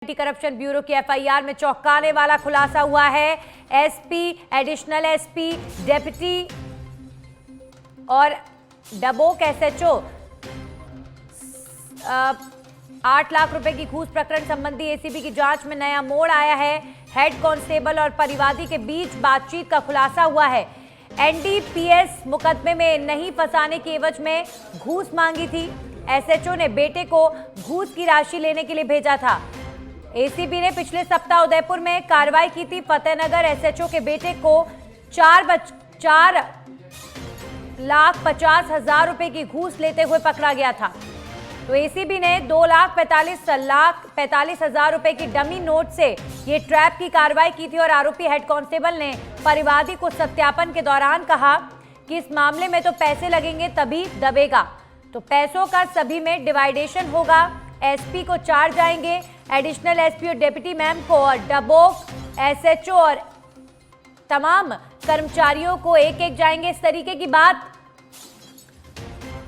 Anti corruption bureau की FIR में चौंकाने वाला खुलासा हुआ है। एसपी, एडिशनल एसपी, डेप्यूटी और डबोक एसएचओ 8 लाख रुपए की घूस प्रकरण संबंधी एसीबी की जांच में नया मोड़ आया है। हेड कांस्टेबल और परिवादी के बीच बातचीत का खुलासा हुआ है। एनडीपीएस मुकदमे में नहीं फंसाने की एवज में घूस मांगी थी। एसएचओ ने बेटे को घूस की राशि लेने के लिए भेजा था। एसीबी ने पिछले सप्ताह उदयपुर में कार्रवाई की थी। फतेहनगर एसएचओ के बेटे को 4,50,000 रुपए की घूस लेते हुए पकड़ा गया था। तो एसीबी ने 2,45,00,000 रुपए की डमी नोट से ये ट्रैप की कार्रवाई की थी और आरोपी हेड कांस्टेबल ने परिवादी को सत्यापन के दौरान कहा कि इस मामले में तो पैसे लगेंगे तभी दबेगा, तो पैसों का सभी में डिवाइडेशन होगा। एसपी को 4 जाएंगे, एडिशनल एसपी और डेप्यूटी मैम को और डबोक एसएचओ और तमाम कर्मचारियों को 1-1 जाएंगे। इस तरीके की बात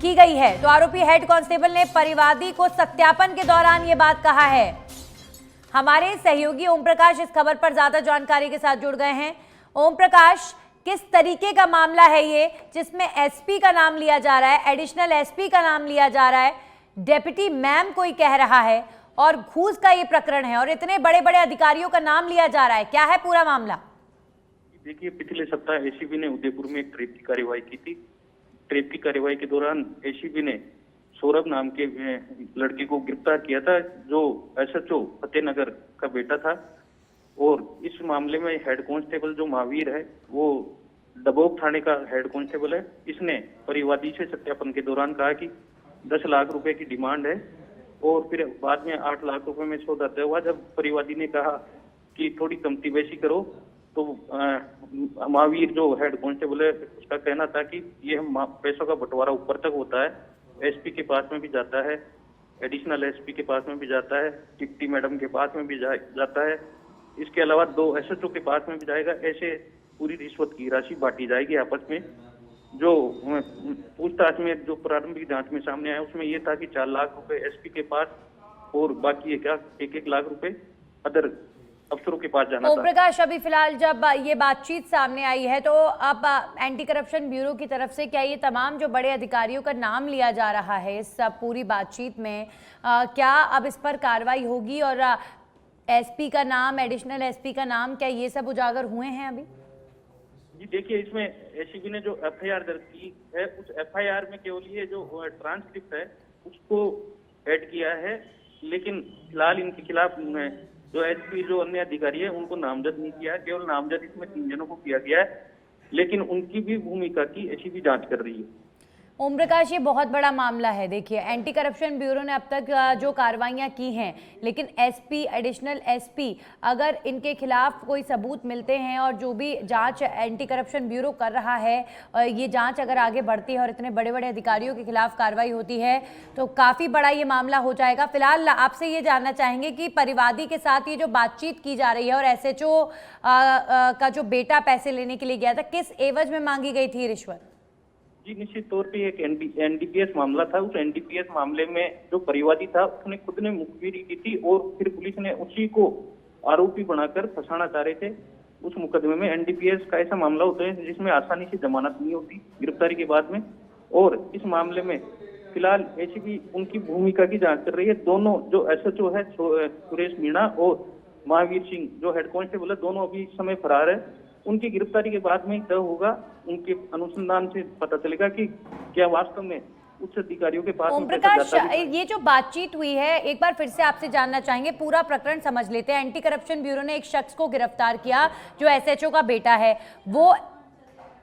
की गई है। तो आरोपी हेड कांस्टेबल ने परिवादी को सत्यापन के दौरान ये बात कहा है। हमारे सहयोगी ओम प्रकाश इस खबर पर ज्यादा जानकारी के साथ जुड़ गए हैं। ओम प्रकाश, किस तरीके का मामला है ये जिसमें एसपी का नाम लिया जा रहा है, एडिशनल एसपी का नाम लिया जा रहा है, डेप्यूटी मैम कोई कह रहा है और घूस का ये प्रकरण है और इतने बड़े बड़े अधिकारियों का नाम लिया जा रहा है? क्या है पूरा मामला? देखिए, पिछले सप्ताह एसीबी ने उदयपुर में एक ट्रेप की कार्यवाही की थी। ट्रेप की कार्यवाही के दौरान एसीबी ने सौरभ नाम के लड़के को गिरफ्तार किया था, जो एसएचओ फतेहनगर का बेटा था। और इस मामले में हेड कांस्टेबल जो महावीर है, वो डबोक थाने का हेड कांस्टेबल है। इसने परिवादी से सत्यापन के दौरान कहा कि 10 लाख रुपए की डिमांड है और फिर बाद में 8 लाख रुपए में सौदा तय हुआ। जब परिवादी ने कहा कि थोड़ी कमती बेसी करो, तो महावीर जो हेड कांस्टेबल है, उसका कहना था कि ये पैसों का बंटवारा ऊपर तक होता है, एसपी के पास में भी जाता है, एडिशनल एसपी के पास में भी जाता है, डिप्टी मैडम के पास में भी जाता है, इसके अलावा 2 एसएचओ के पास में भी जाएगा। ऐसे पूरी रिश्वत की राशि बांटी जाएगी आपस में। जो पूछताछ में जो प्रारंभिक जांच में सामने आया उसमें यह था कि 4 लाख रुपए एसपी के पास और बाकी 1-1 लाख रुपए अदर अफसरों के पास जाना था। ओम प्रकाश, अभी फिलहाल जब ये बातचीत सामने आई है तो अब एंटी करप्शन ब्यूरो की तरफ से क्या ये तमाम जो बड़े अधिकारियों का नाम लिया जा रहा है इस पूरी बातचीत में, क्या अब इस पर कार्रवाई होगी और एसपी का नाम, एडिशनल एसपी का नाम, क्या ये सब उजागर हुए हैं अभी? जी देखिए, इसमें एसीबी ने जो एफआईआर दर्ज की है, उस एफआईआर में केवल ये जो ट्रांसक्रिप्ट है उसको ऐड किया है, लेकिन फिलहाल इनके खिलाफ जो एसपी जो अन्य अधिकारी है उनको नामजद नहीं किया। केवल नामजद इसमें 3 जनों को किया गया है, लेकिन उनकी भी भूमिका की एसीबी जांच कर रही है। ओम प्रकाश, ये बहुत बड़ा मामला है। देखिए, एंटी करप्शन ब्यूरो ने अब तक जो कार्रवाइयां की हैं, लेकिन एसपी, एडिशनल एसपी, अगर इनके खिलाफ कोई सबूत मिलते हैं और जो भी जांच एंटी करप्शन ब्यूरो कर रहा है, ये जांच अगर आगे बढ़ती है और इतने बड़े बड़े अधिकारियों के खिलाफ कार्रवाई होती है तो काफ़ी बड़ा ये मामला हो जाएगा। फिलहाल आपसे ये जानना चाहेंगे कि परिवादी के साथ ये जो बातचीत की जा रही है और एसएचओ का जो बेटा पैसे लेने के लिए गया था, किस एवज में मांगी गई थी रिश्वत? जी, निश्चित तौर पे एक एनडीपीएस मामला था। उस एनडीपीएस मामले में जो परिवादी था उसने खुद ने मुखबिरी की थी और फिर पुलिस ने उसी को आरोपी बनाकर फंसाना चाह रहे थे। उस मुकदमे में एनडीपीएस का ऐसा मामला होता है जिसमें आसानी से जमानत नहीं होती गिरफ्तारी के बाद में, और इस मामले में फिलहाल एसीबी उनकी भूमिका की जांच कर रही है। दोनों जो एसएचओ है सुरेश मीणा और महावीर सिंह जो हेड कांस्टेबल है, दोनों अभी इस समय फरार है। उनकी गिरफ्तारी के बाद में तय होगा, उनके अनुसंधान से पता चलेगा कि क्या वास्तव में उच्च अधिकारियों के पास। ओम प्रकाश, ये जो बातचीत हुई है, एक बार फिर से आपसे जानना चाहेंगे, पूरा प्रकरण समझ लेते हैं। एंटी करप्शन ब्यूरो ने एक शख्स को गिरफ्तार किया जो एसएचओ का बेटा है। वो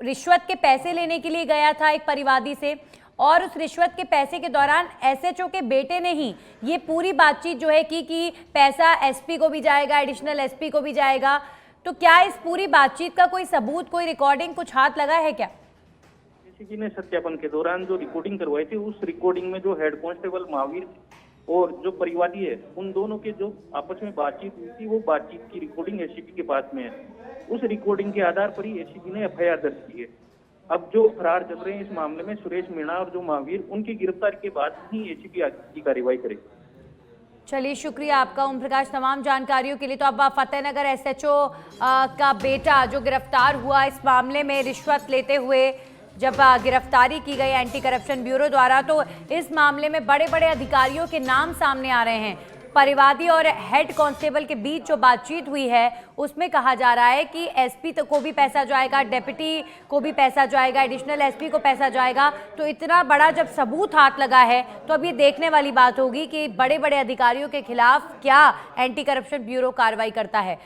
रिश्वत के पैसे लेने के लिए गया था एक परिवादी से, और उस रिश्वत के पैसे के दौरान एसएचओ के बेटे ने ही ये पूरी बातचीत जो है कि पैसा एसपी को भी जाएगा, एडिशनल एसपी को भी जाएगा। तो क्या इस पूरी बातचीत का कोई सबूत, कोई रिकॉर्डिंग, कुछ हाथ लगा है क्या? एसीबी ने सत्यापन के दौरान जो रिकॉर्डिंग करवाई थी, उस रिकॉर्डिंग में जो हेड कांस्टेबल महावीर और जो परिवादी है, उन दोनों के जो आपस में बातचीत हुई थी, वो बातचीत की रिकॉर्डिंग एसीबी के पास में है। उस रिकॉर्डिंग के आधार पर ही एसीबी ने एफआईआर दर्ज की है। अब जो फरार चल रहे हैं इस मामले में सुरेश मीणा और जो महावीर, उनकी गिरफ्तारी के बाद ही एसीबी की कार्रवाई करेगी। चलिए शुक्रिया आपका ओम प्रकाश तमाम जानकारियों के लिए। तो अब फतेहनगर एसएचओ का बेटा जो गिरफ्तार हुआ इस मामले में रिश्वत लेते हुए जब गिरफ्तारी की गई एंटी करप्शन ब्यूरो द्वारा, तो इस मामले में बड़े बड़े अधिकारियों के नाम सामने आ रहे हैं। परिवादी और हेड कांस्टेबल के बीच जो बातचीत हुई है उसमें कहा जा रहा है कि एसपी को भी पैसा जाएगा, डेप्यूटी को भी पैसा जाएगा, एडिशनल एसपी को पैसा जाएगा। तो इतना बड़ा जब सबूत हाथ लगा है तो अब ये देखने वाली बात होगी कि बड़े बड़े अधिकारियों के खिलाफ क्या एंटी करप्शन ब्यूरो कार्रवाई करता है।